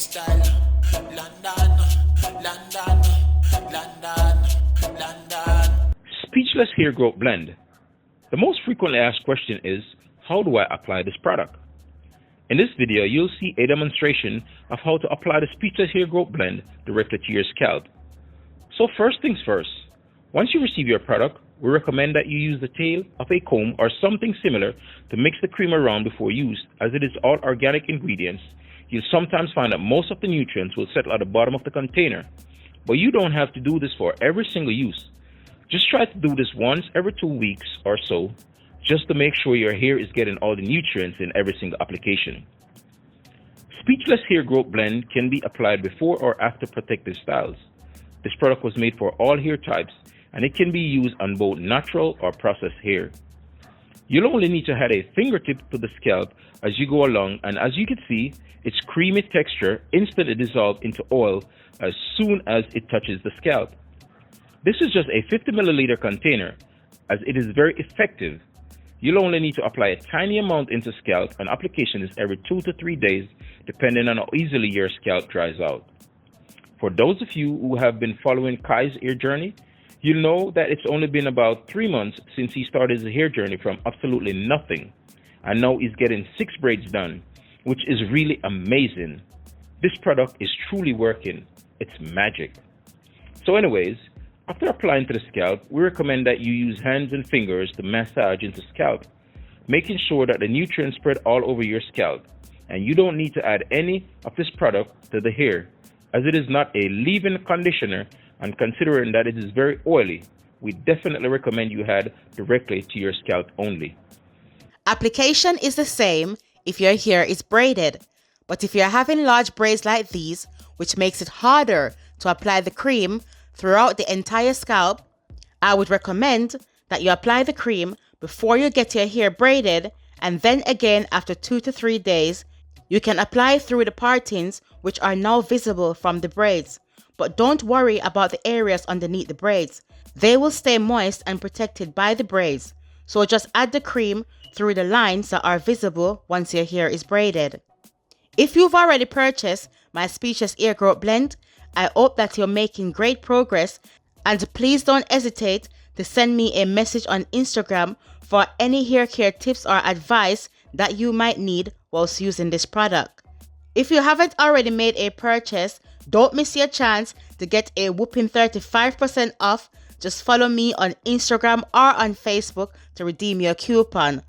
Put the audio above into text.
style. London, London, London, London. Speechless hair growth blend. The most frequently asked question is, how do I apply this product? In this video, you'll see a demonstration of how to apply the Speechless Hair Growth Blend directly to your scalp. So first things first, once you receive your product, we recommend that you use the tail of a comb or something similar to mix the cream around before use, as it is all organic ingredients. You'll sometimes find that most of the nutrients will settle at the bottom of the container, but you don't have to do this for every single use. Just try to do this once every 2 weeks or so, just to make sure your hair is getting all the nutrients in every single application. Speechless Hair Growth Blend can be applied before or after protective styles. This product was made for all hair types, and it can be used on both natural or processed hair. You'll only need to add a fingertip to the scalp as you go along, and as you can see, its creamy texture instantly dissolves into oil as soon as it touches the scalp. This is just a 50 milliliter container, as it is very effective. You'll only need to apply a tiny amount into scalp, and application is every 2 to 3 days, depending on how easily your scalp dries out. For those of you who have been following Kai's hair journey, you'll know that it's only been about 3 months since he started his hair journey from absolutely nothing, and now he's getting 6 braids done, which is really amazing. This product is truly working. It's magic. So anyways, after applying to the scalp, we recommend that you use hands and fingers to massage into scalp, making sure that the nutrients spread all over your scalp, and you don't need to add any of this product to the hair, as it is not a leave-in conditioner, and considering that it is very oily, we definitely recommend you add directly to your scalp only. Application is the same if your hair is braided, but if you're having large braids like these, which makes it harder to apply the cream throughout the entire scalp, I would recommend that you apply the cream before you get your hair braided, and then again after 2 to 3 days. You can apply through the partings which are now visible from the braids, but don't worry about the areas underneath the braids. They will stay moist and protected by the braids, so just add the cream through the lines that are visible once your hair is braided. If you've already purchased my Speechless Hair Growth Blend, I hope that you're making great progress, and please don't hesitate to send me a message on Instagram for any hair care tips or advice that you might need whilst using this product. If you haven't already made a purchase, don't miss your chance to get a whopping 35% off. Just follow me on Instagram or on Facebook to redeem your coupon.